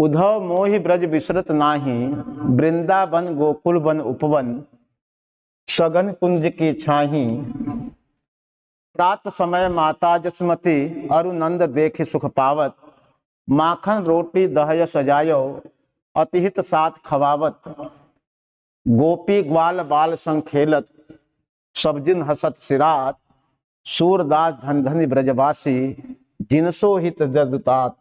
उधव मोहि ब्रज विसरत नाही, वृंदावन गोकुल वन उपवन, सघन कुंज की छाही। प्रात समय माता जसमती, अरु नंद देखि सुख पावत, माखन रोटी दहय सजायो, अतिहित साथ खवावत। गोपी ग्वाल बाल संग खेलत, सब जिन हसत सिरात, सूरदास धन धनि ब्रजवासी, जिनसो हित जदुतात।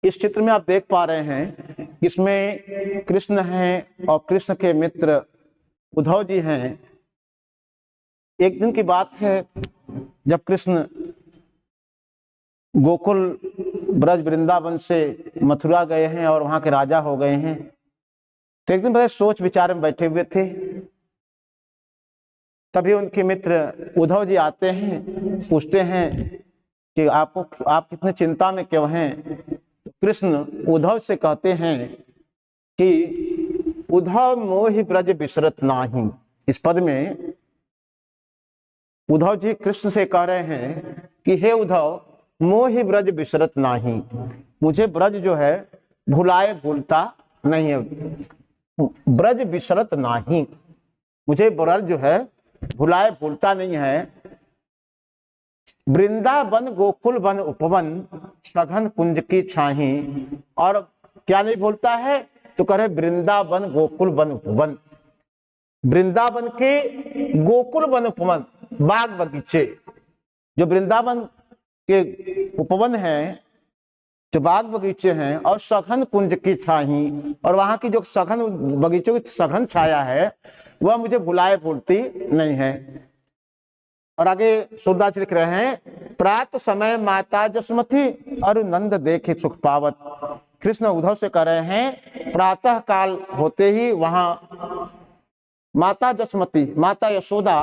इस चित्र में आप देख पा रहे हैं, इसमें कृष्ण हैं और कृष्ण के मित्र उद्धव जी हैं। एक दिन की बात है जब कृष्ण गोकुल ब्रज वृंदावन से मथुरा गए हैं और वहां के राजा हो गए हैं। तो एक दिन बड़े सोच विचार में बैठे हुए थे, तभी उनके मित्र उद्धव जी आते हैं, पूछते हैं कि आप कितने चिंता में क्यों हैं। कृष्ण उद्धव से कहते हैं कि उद्धव मोहि ब्रज विसरत नाही। इस पद में उद्धव जी कृष्ण से कह रहे हैं कि हे उद्धव, मोहि ब्रज विसरत नाही, मुझे ब्रज जो है भुलाए भूलता नहीं है। ब्रज विसरत नाही, मुझे ब्रज जो है भुलाए भूलता नहीं है। वृंदावन गोकुल वन उपवन, सघन कुंज की छाही। और क्या नहीं भूलता है तो कह रहे वृंदावन गोकुल वन उपवन, वृंदावन के गोकुल वन उपवन बाग बगीचे, जो वृंदावन के उपवन हैं, जो बाग बगीचे हैं, और सघन कुंज की छाही, और वहां की जो सघन बगीचों की सघन छाया है वह मुझे भुलाए भूलती नहीं है। और आगे सूरदास लिख रहे हैं, प्रात समय माता जसमती, अरु नंद देखे सुख पावत। कृष्ण उद्धव से कह रहे हैं, प्रातः काल होते ही वहां माता जसमती, माता यशोदा,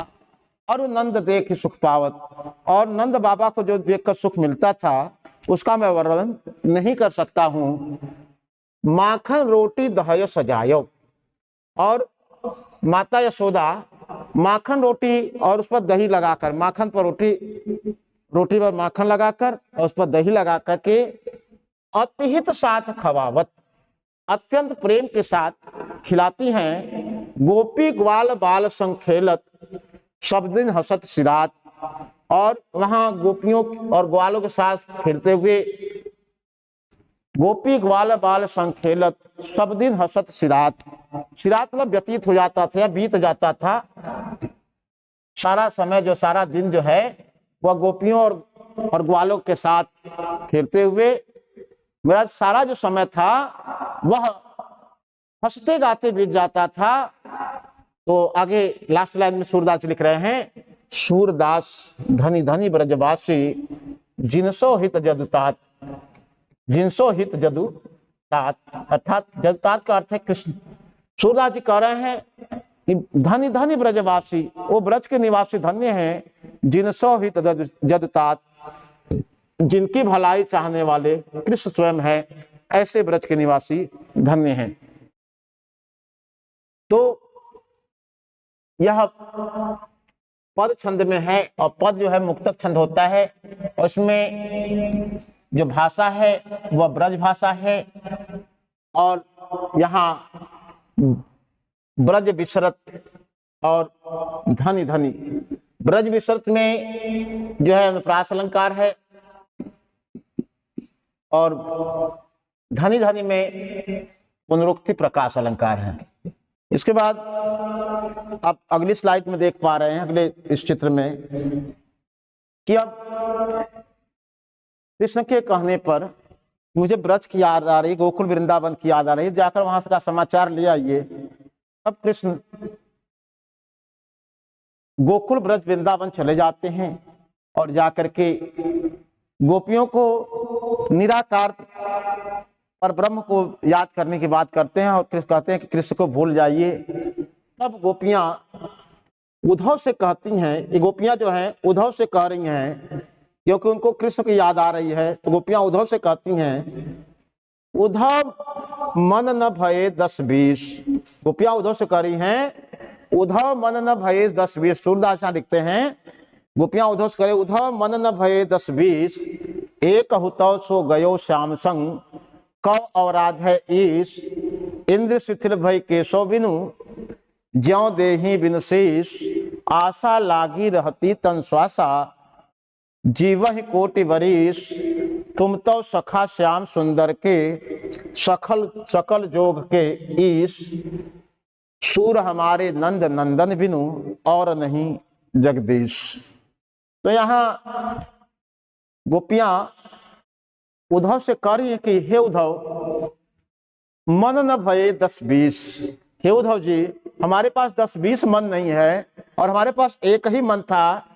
अरु नंद देखे सुख पावत, और नंद बाबा को जो देखकर सुख मिलता था उसका मैं वर्णन नहीं कर सकता हूं। माखन रोटी दहय सजायो, और माता यशोदा माखन रोटी और उस पर दही लगाकर, माखन पर रोटी पर माखन लगाकर और उस पर दही लगा करके अतिहित साथ खवावत, अत्यंत प्रेम के साथ खिलाती हैं। गोपी ग्वाल बाल संग खेलत, सब दिन हसत सिरात, और वहां गोपियों और ग्वालों के साथ खेलते हुए, गोपी ग्वाल बाल संग खेलत, सब दिन हसत सिरात। सिरात मतलब व्यतीत हो जाता था या बीत जाता था। सारा समय जो, सारा दिन जो है वह गोपियों और ग्वालों के साथ खेलते हुए मेरा सारा जो समय था वह हंसते गाते बीत जाता था। तो आगे लास्ट लाइन में सूरदास लिख रहे हैं, सूरदास धनी धनी ब्रजवासी, जिनसो हित जदुतात। जिनसो हित जदुतात, अर्थात जदुतात का अर्थ है कृष्ण। सूरदास जी कह रहे हैं कि धनी धनी ब्रजवासी, वो ब्रज के निवासी धन्य हैं। जिनसो हित जदुतात, जिनकी भलाई चाहने वाले कृष्ण स्वयं है, ऐसे ब्रज के निवासी धन्य हैं। तो यह पद छंद में है, और पद जो है मुक्तक छंद होता है, और उसमें जो भाषा है वह ब्रज भाषा है। और यहाँ ब्रज विसरत और धनी धनी, ब्रज विसरत में जो है अनुप्रास अलंकार है, और धनी धनी में पुनरुक्ति प्रकाश अलंकार है। इसके बाद आप अगली स्लाइड में देख पा रहे हैं, अगले इस चित्र में, कि अब कृष्ण के कहने पर मुझे ब्रज की याद आ रही, गोकुल वृंदावन की याद आ रही, जाकर वहां से का समाचार ले आइए। अब कृष्ण गोकुल ब्रज वृंदावन चले जाते हैं और जाकर के गोपियों को निराकार पर ब्रह्म को याद करने की बात करते हैं, और कृष्ण कहते हैं कि कृष्ण को भूल जाइए। तब गोपियां उद्धव से कहती हैं, ये गोपियां जो हैं उद्धव से कह रही हैं क्योंकि उनको कृष्ण की याद आ रही है। तो गोपियां उद्धव से कहती हैं, उद्धव मन न भये 10-20। गोपियां उद्धव से कह रही हैं, उद्धव मन न भये 10-20। सूरदास लिखते हैं, गोपियां उद्धव से करे, उद्धव मन न भये 10-20, एक हुतौ सो गयो श्याम संग, कौ अवराध है ईश, इंद्र शिथिल भय केशव बिनु, ज्यों देहि बिनु शीश, आशा लागी रहती तन श्वासा, जीवहि कोटि बरीस, तुम तो सखा श्याम सुंदर के, सकल सकल जोग के ईश, सूर हमारे नंद नंदन बिनु, और नहीं जगदीश। तो यहाँ गोपियां उद्धव से कह रही है कि हे उद्धव, मन न भये 10-20, हे उद्धव जी हमारे पास 10-20 मन नहीं है, और हमारे पास एक ही मन था।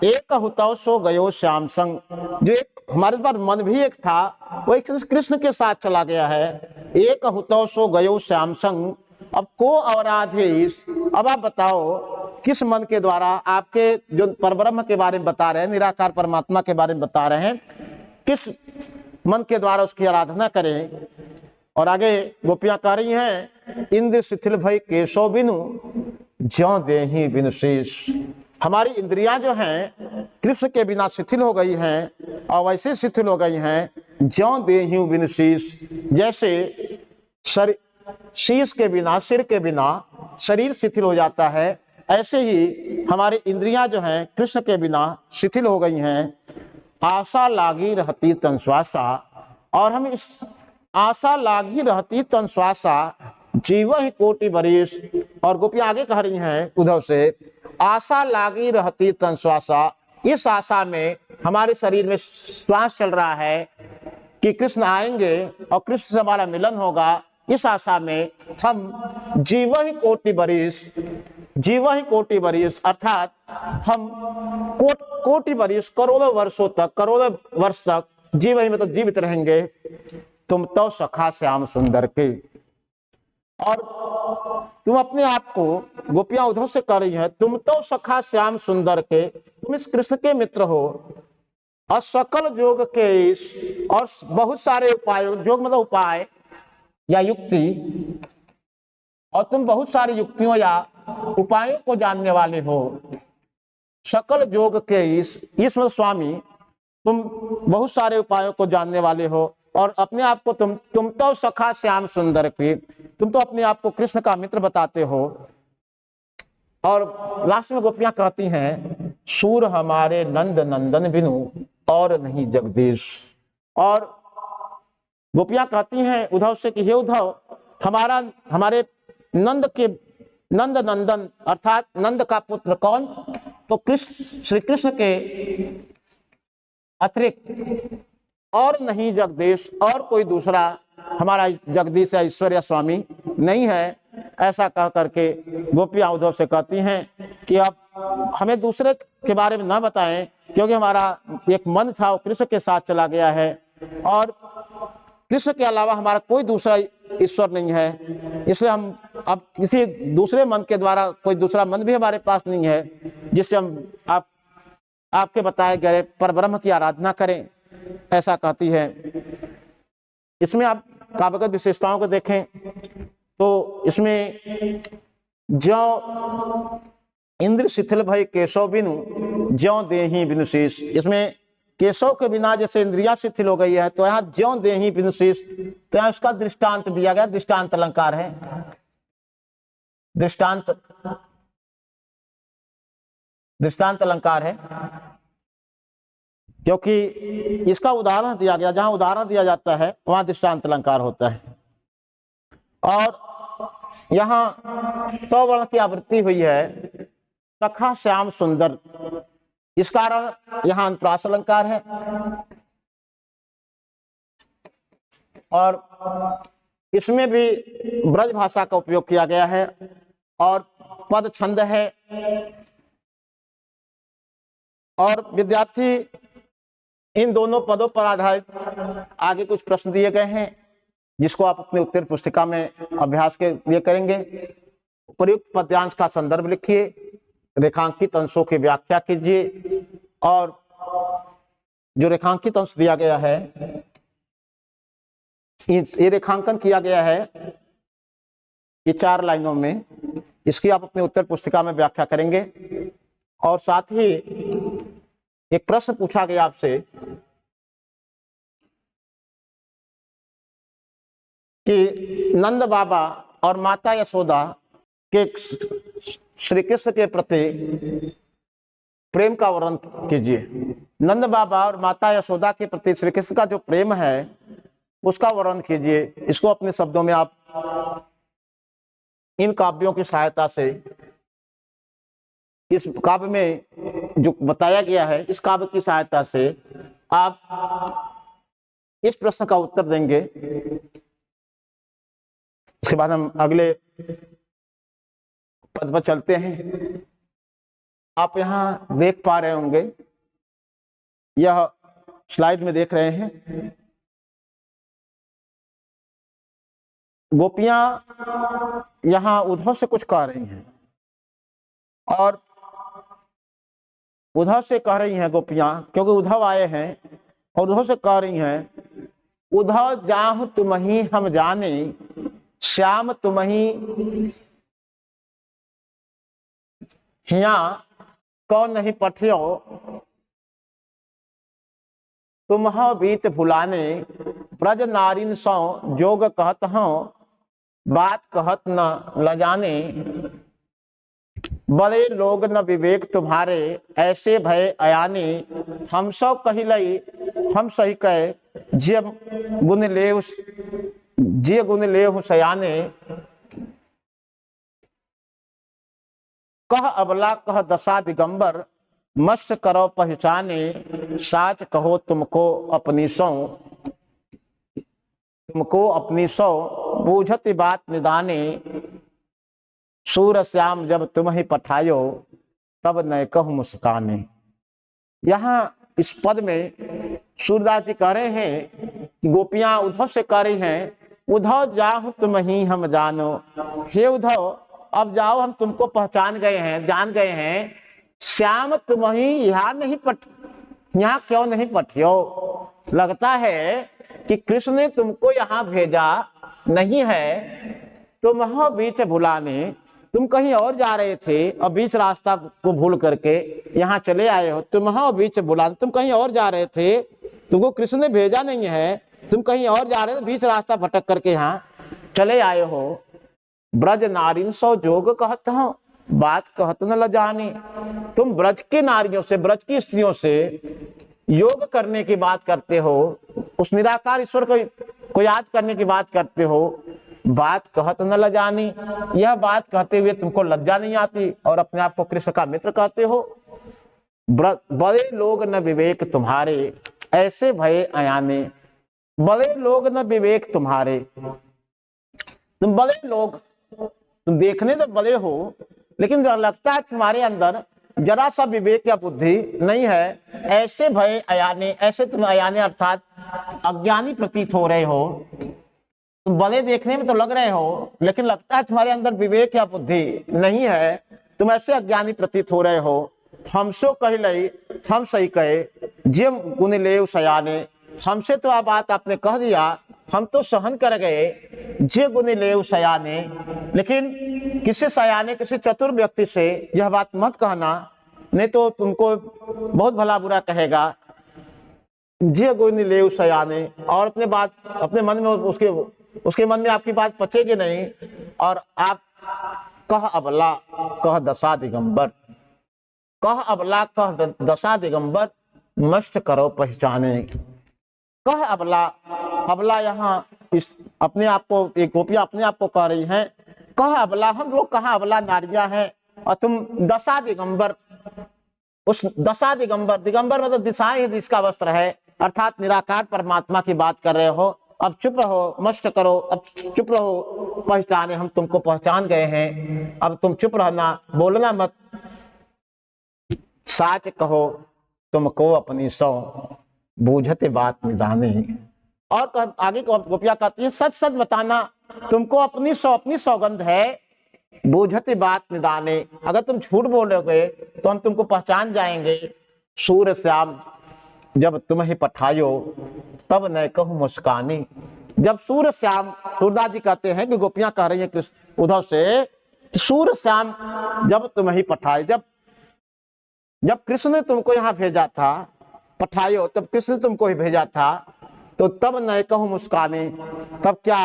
एक हुतौ सो गयो श्याम संग, जो एक हमारे पास मन भी एक था, वो एक कृष्ण के साथ चला गया है। एक हुतौ सो गयो श्याम संग, अब को अवराधेश, अब आप बताओ किस मन के द्वारा आपके जो परब्रह्म के बारे में बता रहे हैं, निराकार परमात्मा के बारे में बता रहे हैं, किस मन के द्वारा उसकी आराधना करें। और आगे गोपियां कह रही हैं, इंद्र शिथिल भय केशव बिनु, ज्यों देहि बिनु शीश। हमारी इंद्रियां जो हैं कृष्ण के बिना शिथिल हो गई हैं, और वैसे शिथिल हो गई हैं ज्यों देहि बिनु शीश, जैसे शीश के बिना, सिर के बिना शरीर शिथिल हो जाता है, ऐसे ही हमारी इंद्रियां जो हैं कृष्ण के बिना शिथिल हो गई हैं। आशा लागी रहती तन श्वासा, और हम इस आशा लागी रहती तन श्वासा, जीव ही कोटि बरीस। और गोपियां आगे कह रही हैं उद्धव से, आशा लागी रहती तन श्वासा, इस आशा में हमारे शरीर में श्वास चल रहा है कि कृष्ण आएंगे और कृष्ण से हमारा मिलन होगा। इस आशा में हम जीव ही कोटि बरीस, जीव ही कोटि बरीस, अर्थात हम कोटि बरीस, करोड़ों वर्षों तक, करोड़ों वर्ष तक जीव ही मतलब जीवित रहेंगे। तुम तो सखा श्याम सुंदर के, और तुम अपने आप को, गोपियां उद्धव से कह रही हैं, तुम तो सखा श्याम सुंदर के, तुम इस कृष्ण के मित्र हो, और सकल जोग के इस, और बहुत सारे उपायों, जोग मतलब उपाय या युक्ति, और तुम बहुत सारी युक्तियों या उपायों को जानने वाले हो। सकल जोग के इस मतलब स्वामी, तुम बहुत सारे उपायों को जानने वाले हो, और अपने आप को तुम तो सखा श्याम सुंदर की, तुम तो अपने आप को कृष्ण का मित्र बताते हो। और लास्ट में गोपियां कहती हैं, सूर हमारे नंद नंदन बिनु, और नहीं जगदीश। और गोपियां कहती हैं उद्धव से कि हे उद्धव, हमारे नंद नंदन अर्थात नंद का पुत्र कौन, तो कृष्ण, श्री कृष्ण के अतिरिक्त और नहीं जगदीश, और कोई दूसरा हमारा जगदीश या ईश्वर या स्वामी नहीं है। ऐसा कह करके गोपियां उद्धव से कहती हैं कि अब हमें दूसरे के बारे में न बताएं, क्योंकि हमारा एक मन था वो कृष्ण के साथ चला गया है, और कृष्ण के अलावा हमारा कोई दूसरा ईश्वर नहीं है। इसलिए हम अब किसी दूसरे मन के द्वारा, कोई दूसरा मन भी हमारे पास नहीं है जिससे हम आपके बताए गए परब्रह्म की आराधना करें, ऐसा कहती है। इसमें आप काव्यगत विशेषताओं को देखें तो इसमें ज्यों इंद्र शिथिल भय केशव बिनु, ज्यों देहि बिनु शीश, इसमें केशव के बिना जैसे इंद्रियां शिथिल हो गई है, तो यहाँ ज्यों देहि बिनु शीश, तो यहाँ उसका दृष्टांत दिया गया, दृष्टांत अलंकार है, दृष्टांत अलंकार है, क्योंकि इसका उदाहरण दिया गया, जहां उदाहरण दिया जाता है वहां दृष्टांत अलंकार होता है। और यहाँ 100 वर्ण की आवृत्ति हुई है, सखा श्याम सुंदर, इस कारण यहाँ अंतरास अलंकार है। और इसमें भी ब्रज भाषा का उपयोग किया गया है, और पद छंद है। और विद्यार्थी इन दोनों पदों पर आधारित आगे कुछ प्रश्न दिए गए हैं, जिसको आप अपने उत्तर पुस्तिका में अभ्यास के लिए करेंगे। प्रयुक्त पद्यांश का संदर्भ लिखिए, रेखांकित अंशों की व्याख्या कीजिए, और जो रेखांकित अंश दिया गया है, ये रेखांकन किया गया है ये 4 लाइनों में, इसकी आप अपने उत्तर पुस्तिका में व्याख्या करेंगे। और साथ ही एक प्रश्न पूछा गया आपसे कि नंद बाबा और माता यशोदा के श्री कृष्ण के प्रति प्रेम का वर्णन कीजिए। नंद बाबा और माता यशोदा के प्रति श्री कृष्ण का जो प्रेम है उसका वर्णन कीजिए। इसको अपने शब्दों में आप इन काव्यों की सहायता से, इस काव्य में जो बताया गया है इस काव्य की सहायता से आप इस प्रश्न का उत्तर देंगे। इसके बाद हम अगले पद पर चलते हैं। आप यहां देख पा रहे होंगे, यह स्लाइड में देख रहे हैं, गोपियां यहां उद्धव से कुछ कह रही हैं और उद्धव से कह रही हैं गोपियां, क्योंकि उद्धव आए हैं और उद्धव से कह रही हैं, उद्धव जाहु तुमहि हम जाने, श्याम तुमहि हिया कौन नहीं पठियो, तुम्ह बीच भुलाने, ब्रज नारिन सौ जोग कहत हूं, बात कहत न लजाने, बड़े लोग न विवेक तुम्हारे, ऐसे भय अयाने, हम सब कहिलई हम सही कहे, जिय गुण लेव सयाने, कह अबला कह दशा दिगंबर, मस्त करो पहचाने, साच कहो तुमको अपनी सौ, तुमको अपनी सौ, बूझत बात निदाने, सूर श्याम जब तुम ही पठायो, तब न कहूं मुस्काने। यहाँ इस पद में सूरदास जी कह रहे हैं, गोपियां उद्धव से कह रही हैं, उद्धव जाओ तुम ही हम जानो, हे उद्धव अब जाओ हम तुमको पहचान गए हैं, जान गए हैं, श्याम तुम ही यहाँ नहीं यहाँ क्यों नहीं पठियो, लगता है कि कृष्ण ने तुमको यहाँ भेजा नहीं है, तुम बीच भुलाने, तुम कहीं और जा रहे थे और बीच रास्ता को भूल करके यहाँ चले आए हो, तुम बीच भुलाने, तुम कहीं और जा रहे थे, तुमको कृष्ण ने भेजा नहीं है, तुम कहीं और जा रहे थे, बीच रास्ता भटक करके यहाँ चले आए हो, ब्रज नारिन सौ जोग कहत हूं, बात कहत न लजाने, तुम ब्रज के नारियों से, ब्रज की स्त्रियों से योग करने की बात करते हो, उस निराकार ईश्वर को याद करने की बात करते हो, बात कहत न लजानी, यह बात कहते हुए तुमको लज्जा नहीं आती और अपने आप को कृष्ण का मित्र कहते हो, बड़े लोग न विवेक तुम्हारे, ऐसे भय अयाने, बड़े लोग न विवेक तुम्हारे, तुम बड़े लोग, तुम देखने तो बड़े हो लेकिन लगता है तुम्हारे अंदर जरा सा विवेक या बुद्धि नहीं है, ऐसे भय अयाने, ऐसे तुम अयाने अर्थात अज्ञानी प्रतीत हो रहे हो, तुम बड़े देखने में तो लग रहे हो लेकिन लगता है तुम्हारे अंदर विवेक या बुद्धि नहीं है, तुम ऐसे अज्ञानी प्रतीत हो रहे हो, हमसो कही लई हम सही कहे, जिम गुण लेव सयाने, हमसे तो आप बात आपने कह दिया, हम तो सहन कर गए, जे गुण लेव सयाने, लेकिन किसी सयाने किसी चतुर व्यक्ति से यह बात मत कहना, नहीं तो तुमको बहुत भला बुरा कहेगा, जे गुण लेव सयाने, और अपने बात अपने मन में उसके मन में आपकी बात पचेगी नहीं, और आप कह अबला कह दशा दिगंबर, कह अबला कह दशा दिगंबर, मस्त करो पहचाने, कह अबला, अबला यहाँ इस अपने आप को, एक गोपियां अपने आप को कह रही हैं, कह अबला, हम लोग कहाँ अबला नारियां हैं और तुम दशा दिगंबर, उस दशा दिगंबर, दिगंबर मतलब दिशाएं ही जिसका वस्त्र है, अर्थात निराकार परमात्मा की बात कर रहे हो, अब चुप रहो, मस्त करो, अब चुप रहो, पहचाने, हम तुमको पहचान गए हैं, अब तुम चुप रहना, बोलना मत, साच कहो तुमको अपनी सौ, बूझते बात निदाने, और आगे गोपियां कहती है, सच सच बताना, तुमको अपनी सौगंध है, बूझते बात निदाने, अगर तुम झूठ बोलोगे तो हम तुमको पहचान जाएंगे, सूर श्याम जब तुम ही पठायो, तब न कहूं मुस्कानी, जब सूर श्याम, सूरदास जी कहते हैं कि गोपियां कह रही हैं उद्धव से, सूर श्याम जब तुम ही पठाए, जब कृष्ण ने तुमको यहाँ भेजा था, पठायो, तब कृष्ण ने तुमको ही भेजा था, तो तब न कहूं मुस्काने, तब क्या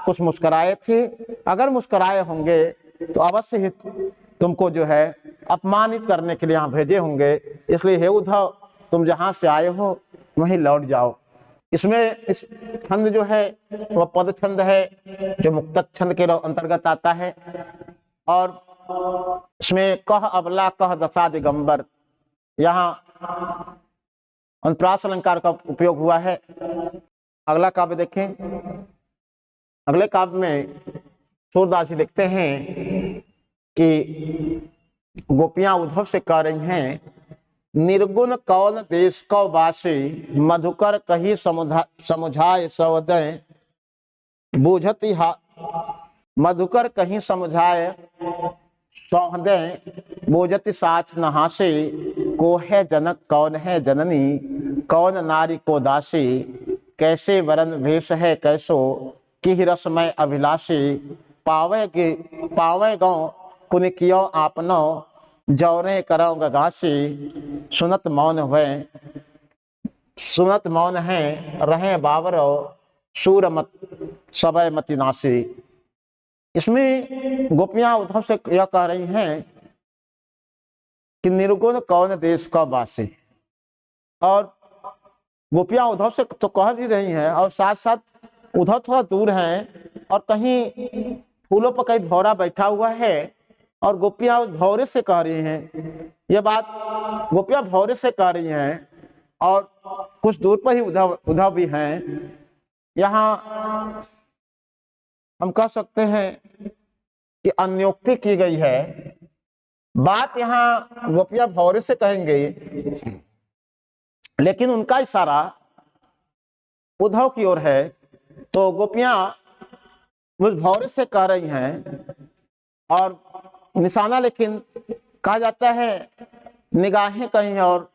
कुछ मुस्कुराए थे, अगर मुस्कुराए होंगे तो अवश्य ही तुमको जो है अपमानित करने के लिए यहाँ भेजे होंगे, इसलिए हे उद्धव तुम जहाँ से आए हो वहीं लौट जाओ। इसमें इस छंद जो है वह पद छंद है जो मुक्तक छंद के अंतर्गत आता है, और इसमें कह अबला कह दशा दिगंबर, यहाँ अनुप्रास अलंकार का उपयोग हुआ है। अगला काव्य देखें। अगले काव्य में सूरदास जी लिखते हैं कि गोपियां उद्धव से कह रही हैं, निर्गुण कौन देश को वासी, मधुकर कही समुझाए सौदय बूझती हा, मधुकर कहीं समझाए सौहदय बूझति साच नहासे, को है जनक कौन है जननी, कौन नारी को दासी, कैसे वरन भेष है कैसो, कि रसमय अभिलाषी, पावे गौ पुनि कियो आपनो, जौरे करो गगासी, सुनत मौन है रहे बावरो, सूरमत सबय मति नासी। इसमें गोपियां उद्धव से यह कह रही हैं कि निर्गुण कौन देश का वासी, और गोपियां उद्धव से तो कह ही रही हैं और साथ साथ उद्धव थोड़ा दूर हैं और कहीं फूलों पर कहीं भौरा बैठा हुआ है और गोपियां उस भौरे से कह रही हैं। यह बात गोपियां भौरे से कह रही हैं और कुछ दूर पर ही उद्धव भी हैं। यहाँ हम कह सकते हैं कि अन्योक्ति की गई है। बात यहाँ गोपियां भौरे से कहेंगे, लेकिन उनका इशारा उद्धव की ओर है, तो गोपियां उस भौरे से कह रही हैं और निशाना लेकिन कहा जाता है निगाहें कहीं और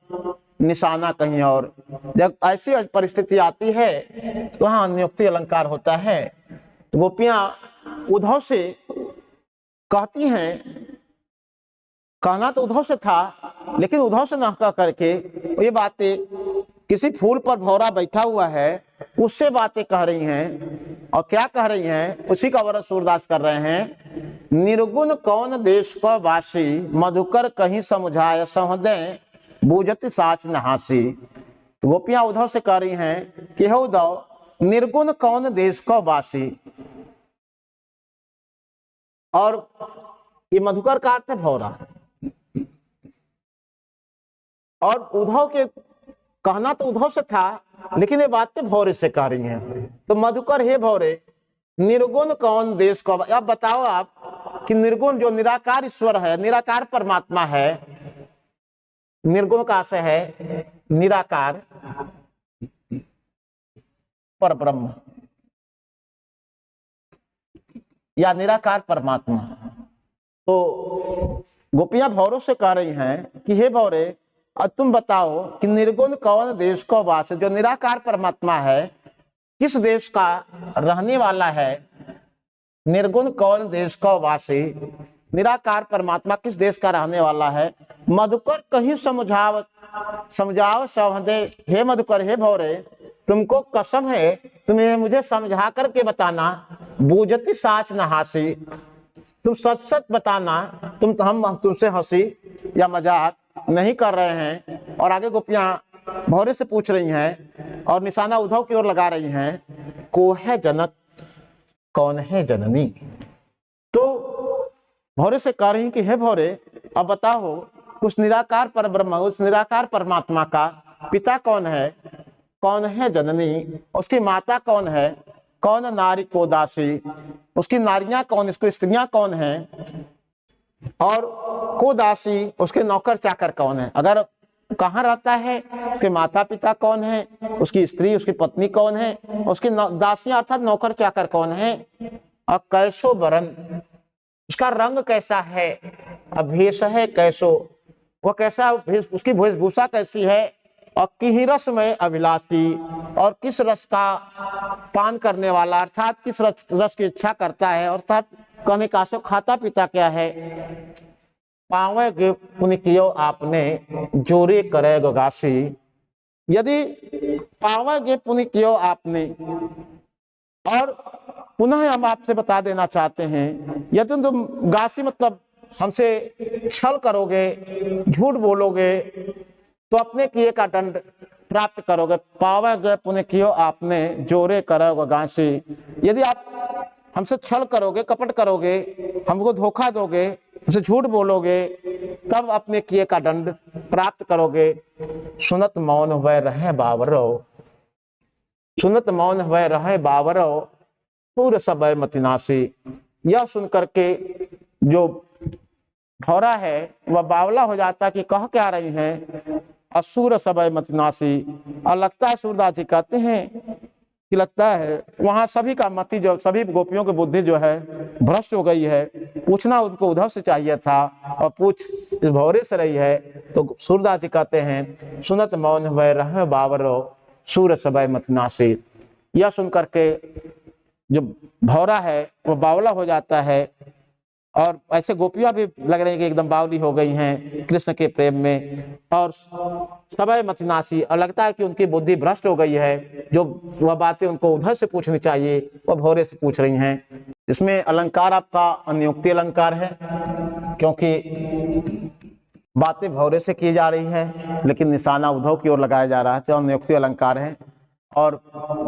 निशाना कहीं और। जब ऐसी परिस्थिति आती है तो वहां अन्योक्ति अलंकार होता है। तो गोपियां उद्धव से कहती हैं, कहना तो उद्धव से था लेकिन उद्धव से न कह करके ये बातें किसी फूल पर भौरा बैठा हुआ है उससे बातें कह रही हैं। और क्या कह रही हैं उसी का वर्णन सूरदास कर रहे हैं। निर्गुण कौन देश को वासी, मधुकर कहीं समझाए सहदय बूझति साच नहासी। तो गोपियां उद्धव से कह रही हैं कि हे उद्धव, निर्गुण कौन देश को वासी, और ये मधुकर का अर्थ है भौरा। और उद्धव के कहना तो उद्धव से था लेकिन ये बातें भौरे से कह रही हैं। तो मधुकर हे भौरे, निर्गुण कौन देश को, अब बताओ आप कि निर्गुण जो निराकार ईश्वर है, निराकार परमात्मा है, निर्गुण का आशय है निराकार पर ब्रह्म या निराकार परमात्मा। तो गोपियां भौरों से कह रही हैं कि हे भौरे, अब तुम बताओ कि निर्गुण कौन देश को वास, जो निराकार परमात्मा है किस देश का रहने वाला है। निर्गुण कौन देश को वासी, निराकार परमात्मा किस देश का रहने वाला है। मधुकर कहीं समझाओ सौहदे, हे मधुकर हे भौरे, तुमको कसम है तुम्हें मुझे समझा करके बताना। बूझति साच नहासी, तुम सच सच बताना, हम तुमसे हंसी या मजाक नहीं कर रहे हैं। और आगे गोपियां भौरे से पूछ रही हैं और निशाना उद्धव की ओर लगा रही हैं, को है जनक कौन है जननी। तो भौरे से कह रही कि हे भौरे, अब बताओ उस निराकार पर ब्रह्म, उस निराकार परमात्मा का पिता कौन है, कौन है जननी, उसकी माता कौन है, कौन नारी को दासी, उसकी नारियां कौन, इसको स्त्रियां कौन है, और को दासी उसके नौकर चाकर कौन है। अगर कहाँ रहता है, उसके माता पिता कौन है, उसकी स्त्री उसकी पत्नी कौन है, उसकी दासियां अर्थात नौकर चाकर कौन है, और कैसो वरन, उसका रंग कैसा है, अभेष है कैसो, वह कैसा उसकी वेशभूषा कैसी है, और किही रस में अभिलाषी, और किस रस का पान करने वाला, अर्थात किस रस की इच्छा करता है, अर्थात कहने का खाता पीता क्या है। पावे गे पुनि कियो आपने, जोरे करे गासी। यदि पावे गे पुनि कियो आपने, और पुनः हम आपसे बता देना चाहते हैं, यदि तुम गासी मतलब हमसे छल करोगे, झूठ बोलोगे, तो अपने किए का दंड प्राप्त करोगे। पावोगे पुण्य कियो आपने, जोरे करोगे गासी। यदि आप हमसे छल करोगे, कपट करोगे, हमको धोखा दोगे, हमसे झूठ बोलोगे, तब अपने किए का दंड प्राप्त करोगे। सुनत मौन वह रहे बावरो, सुनत मौन वह रहे बावरो, पूर समय मतिनासी। यह सुनकर के जो भौरा है वह बावला हो जाता कि कह क्या रही हैं, असुर समय मतिनासी। और लगता है, सूरदास जी कहते हैं कि लगता है वहां सभी का मति, जो सभी गोपियों की बुद्धि जो है भ्रष्ट हो गई है। पूछना उनको उद्धव से चाहिए था और पूछ इस भौरे से रही है। तो सूरदास जी कहते हैं, सुनत मौन वह रहे बावरो, सूर समय मतिनासी। यह सुन करके जो भौरा है वो बावला हो जाता है। और ऐसे गोपियां भी लग रही हैं कि एकदम बावली हो गई हैं कृष्ण के प्रेम में, और समय मतिनासी, और लगता है कि उनकी बुद्धि भ्रष्ट हो गई है। जो वह बातें उनको उधर से पूछनी चाहिए वह भौरे से पूछ रही हैं। इसमें अलंकार आपका अनुयुक्ति अलंकार है, क्योंकि बातें भौरे से की जा रही है लेकिन निशाना उद्धव की ओर लगाया जा रहा है, तो अनुयुक्ति अलंकार है। और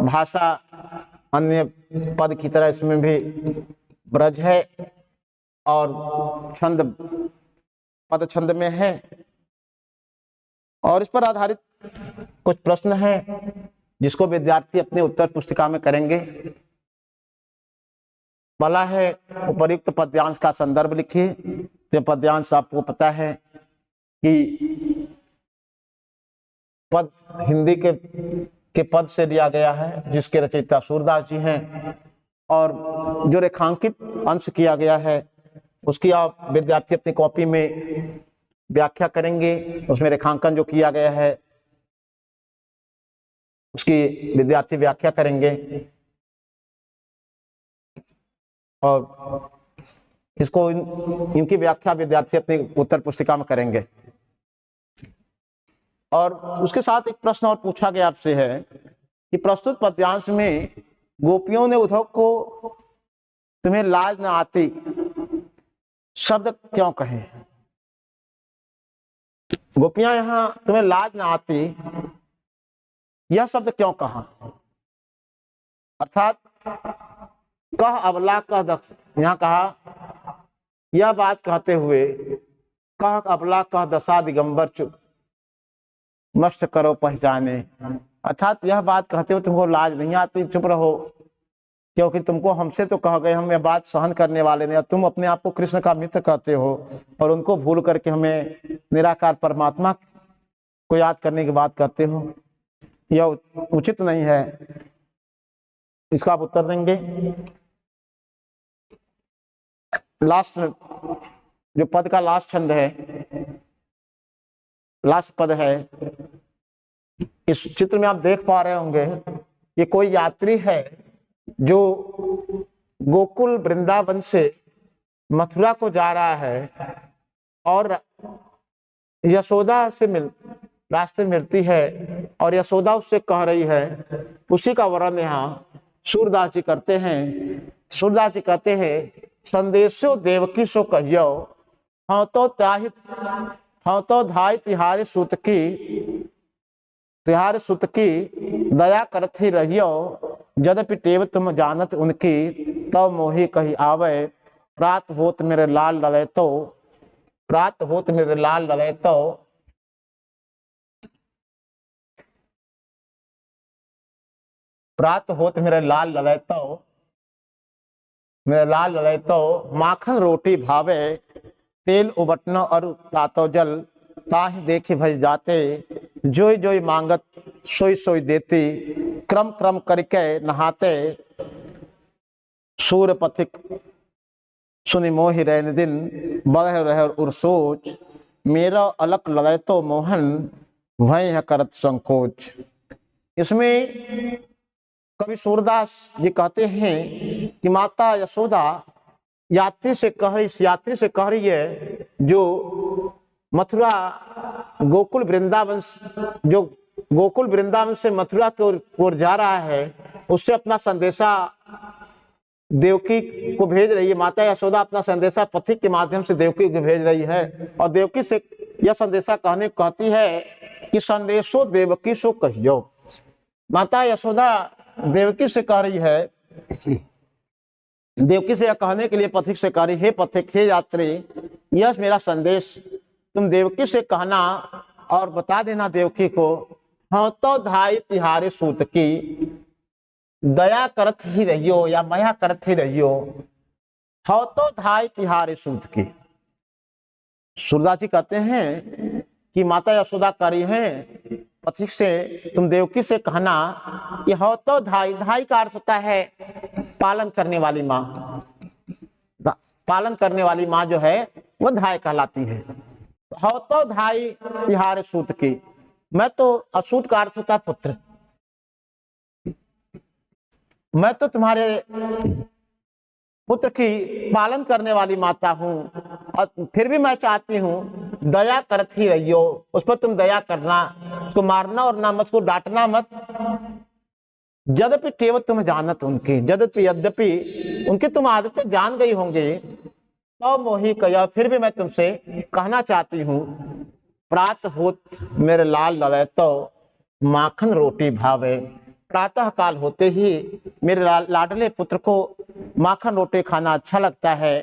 भाषा अन्य पद की तरह इसमें भी ब्रज है और छंद पद छंद में है। और इस पर आधारित कुछ प्रश्न हैं जिसको विद्यार्थी अपने उत्तर पुस्तिका में करेंगे। पहला है, उपर्युक्त पद्यांश का संदर्भ लिखिए। तो पद्यांश आपको पता है कि पद हिंदी के पद से लिया गया है, जिसके रचयिता सूरदास जी हैं। और जो रेखांकित अंश किया गया है उसकी आप विद्यार्थी अपनी कॉपी में व्याख्या करेंगे। उसमें रेखांकन जो किया गया है उसकी विद्यार्थी व्याख्या करेंगे और इसको इनकी व्याख्या विद्यार्थी अपनी उत्तर पुस्तिका में करेंगे। और उसके साथ एक प्रश्न और पूछा गया आपसे है कि प्रस्तुत पद्यांश में गोपियों ने उद्धव को तुम्हें लाज न आती शब्द क्यों कहे? गोपियां यहां तुम्हें लाज न आती यह शब्द क्यों कहा? अर्थात कह अबला कह दक्ष, यहां कहा यह बात कहते हुए कह अबला कह दशा दिगंबर चुप नष्ट करो पहचाने। अर्थात यह बात कहते हुए तुमको लाज नहीं आती, चुप रहो, क्योंकि तुमको हमसे तो कह गए, हम यह बात सहन करने वाले नहीं। तुम अपने आप को कृष्ण का मित्र कहते हो और उनको भूल करके हमें निराकार परमात्मा को याद करने की बात करते हो, यह उचित नहीं है। इसका आप उत्तर देंगे। लास्ट जो पद का लास्ट छंद है, लास्ट पद है, इस चित्र में आप देख पा रहे होंगे ये कोई यात्री है जो गोकुल वृंदावन से मथुरा को जा रहा है और यशोदा से रास्ते मिलती है और यशोदा उससे कह रही है। उसी का वर्णन यहाँ सूरदास जी करते हैं। सूरदास जी कहते हैं, संदेशो देवकी सो कहियो, हाँ तो धाय तिहारे सुत की दया करती रहियो, यद्यपि टेव तुम जानत उनकी, तब मोही कही आवे, प्रात होत मेरे लाल लवे तो, प्रात होत मेरे लाल लवे तो, प्रात होत मेरे लाल लवे तो, मेरे लाल लवे तो, माखन रोटी भावे, तेल उबटना और तातो जल, ताहि देखी भज जाते, जोई जोई मांगत सोई सोई देती, क्रम क्रम करके नहाते, सूर्य पथिक सुनि मोहि रैन दिन, बढ़ रह उर्सोच, मेरा अलक लगे तो मोहन, वही है करत संकोच। इसमें कवि सूरदास जी कहते हैं कि माता यशोदा यात्री से कह रही है जो मथुरा गोकुल वृंदावन से मथुरा की ओर जा रहा है, उससे अपना संदेशा देवकी को भेज रही है, माता यशोदा अपना संदेशा पथिक के माध्यम से देवकी को भेज रही है और देवकी से यह संदेशा कहती है कि संदेशो देवकी सो कहियो। माता यशोदा देवकी से कह रही है, देवकी से यह कहने के लिए पथिक से कह रही, हे पथिक, हे यात्री, यह मेरा संदेश तुम देवकी से कहना और बता देना देवकी को, हाँ तो धाई तिहारे सूत की दया करत ही रहियो या मया करत ही रहियो, हाँ तो धाई तिहारे सूत की। सूरदास जी कहते हैं कि माता यशोदा कह रही है पथिक से, तुम देवकी से कहना कि हो तो धाई, धाई का अर्थ होता है पालन करने वाली माँ, पालन करने वाली माँ जो है वो धाई कहलाती है। हो तो धाई तिहारे सूत की, मैं तो असूत का अर्थ होता है पुत्र, मैं तो तुम्हारे पुत्र की पालन करने वाली माता हूं और फिर भी मैं चाहती हूं दया करत ही रहियो, उस पर तुम दया करना, उसको मारना और ना मत, उसको डांटना मत। यद्यपि केवल तुम जानत उनकी, यद्यपि उनकी तुम आदतें जान गई होंगी, तो मोही कया, फिर भी मैं तुमसे कहना चाहती हूँ, प्रात होत मेरे लाल लवे तो माखन रोटी भावे। प्रातः काल होते ही मेरे लाडले पुत्र को माखन रोटी खाना अच्छा लगता है।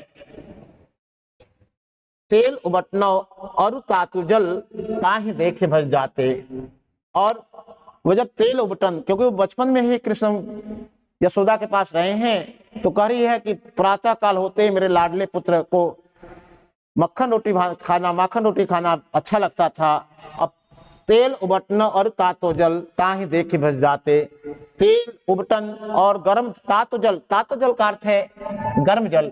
तेल उबटनो और तातु जल ताहि देखे भज जाते। और वो जब तेल उबटन, क्योंकि वो बचपन में ही कृष्ण यशोदा के पास रहे हैं, तो कह रही है कि प्रातः काल होते ही मेरे लाडले पुत्र को माखन रोटी खाना अच्छा लगता था। अब तेल उबटन और तातो जल ताहि देखी भज जाते। तेल उबटन और गर्म तातो जल का अर्थ है गर्म जल।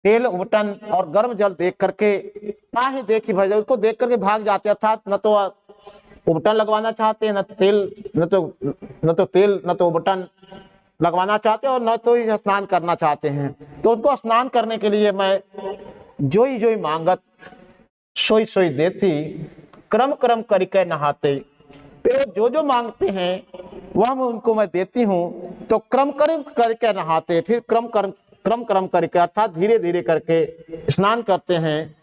तेल उबटन और गर्म जल देख करके ताहि देखी भज, उसको देख करके भाग जाते, अर्थात न तो उबटन लगवाना चाहते, न तो तेल न तो उबटन लगवाना चाहते और न तो स्नान करना चाहते हैं। तो उसको स्नान करने के लिए मैं जोई जोई मांगत सोई सोई देती, क्रम क्रम करके नहाते। तो जो जो मांगते हैं वह उनको मैं देती हूँ, तो क्रम क्रम करके नहाते, फिर क्रम क्रम करके अर्थात धीरे धीरे करके स्नान करते हैं।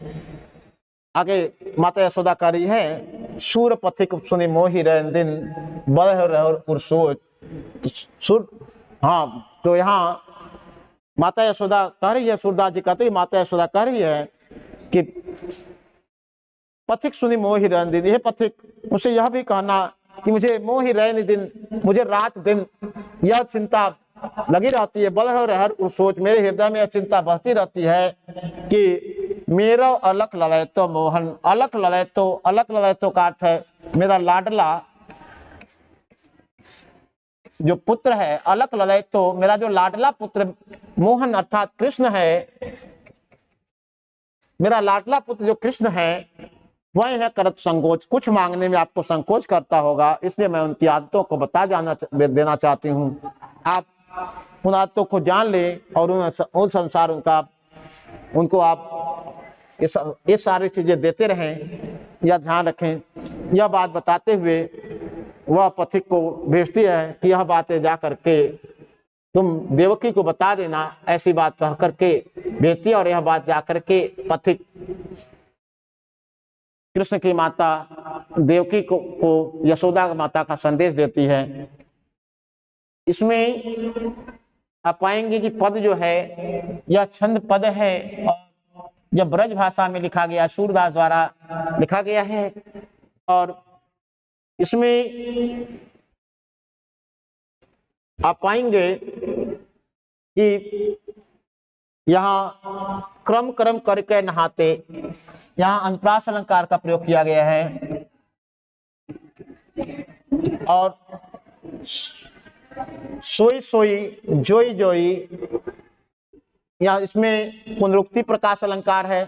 आगे माता यशोदा कह रही है, सूर पथिक सुनि मोहि रैन दिन बह रह सोच। हाँ, तो यहाँ माता यशोदा कह रही है, सूरदास जी कहते हैं माता यशोदा कह रही है कि पथिक सुनी मोहि रैन दिन, ये पथिक मुझे यह भी कहना कि मुझे मोहि रैन दिन, मुझे रात दिन यह चिंता लगी रहती है, बह रहर सोच, मेरे हृदय में यह चिंता बहती रहती है कि मेरा अलख लवे तो मोहन, अलख लवे तो का अर्थ है मेरा लाडला जो पुत्र है, अलख लवे तो मेरा जो लाडला पुत्र मोहन अर्थात कृष्ण है, मेरा लाडला पुत्र जो कृष्ण है वह है करत संकोच, कुछ मांगने में आपको संकोच करता होगा, इसलिए मैं उनकी आदतों को देना चाहती हूँ। आप उन आदतों को जान ले और उन संसार उनको आप ये सारी चीजें देते रहें या ध्यान रखें। यह बात बताते हुए वह पथिक को भेजती है कि यह बातें जा करके तुम देवकी को बता देना, ऐसी बात कह करके भेजती है। और यह बात जा करके पथिक कृष्ण की माता देवकी को यशोदा माता का संदेश देती है। इसमें आप पाएंगे कि पद जो है यह छंद पद है और यह ब्रज भाषा में लिखा गया, सूरदास द्वारा लिखा गया है। और इसमें आप पाएंगे कि यहाँ क्रम करके नहाते, यहाँ अनुप्रास अलंकार का प्रयोग किया गया है। और सोई सोई जोई जोई, यहाँ इसमें पुनरुक्ति प्रकाश अलंकार है।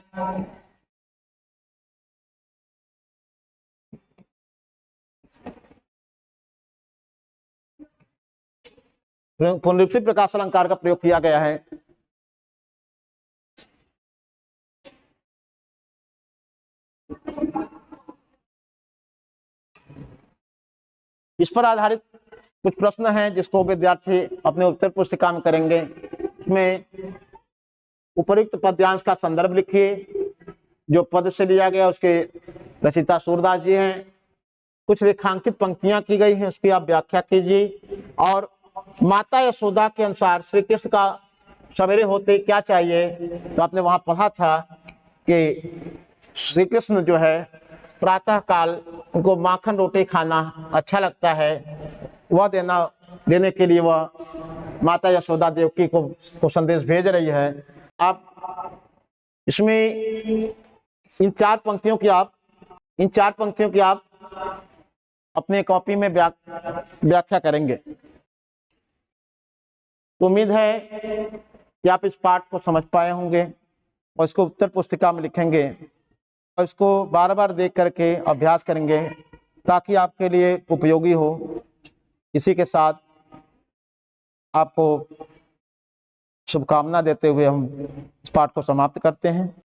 पुनरुक्ति प्रकाश अलंकार का प्रयोग किया गया है। इस पर आधारित कुछ प्रश्न हैं जिसको विद्यार्थी अपने उत्तर पुस्तिका में करेंगे। इसमें उपयुक्त पद्यांश का संदर्भ लिखिए। जो पद से लिया गया उसके रचयिता सूरदास जी हैं। कुछ रेखांकित पंक्तियां की गई हैं, उसकी आप व्याख्या कीजिए। और माता यशोदा के अनुसार श्री कृष्ण का सवेरे होते क्या चाहिए, तो आपने वहां पढ़ा था कि श्री कृष्ण जो है प्रातः काल उनको माखन रोटी खाना अच्छा लगता है, वह देने के लिए वह माता यशोदा देवकी को संदेश भेज रही है। आप इसमें इन चार पंक्तियों की आप अपने कॉपी में व्याख्या करेंगे। तो उम्मीद है कि आप इस पाठ को समझ पाए होंगे और इसको उत्तर पुस्तिका में लिखेंगे और इसको बार बार देख करके अभ्यास करेंगे ताकि आपके लिए उपयोगी हो। इसी के साथ आपको शुभकामना देते हुए हम इस पाठ को समाप्त करते हैं।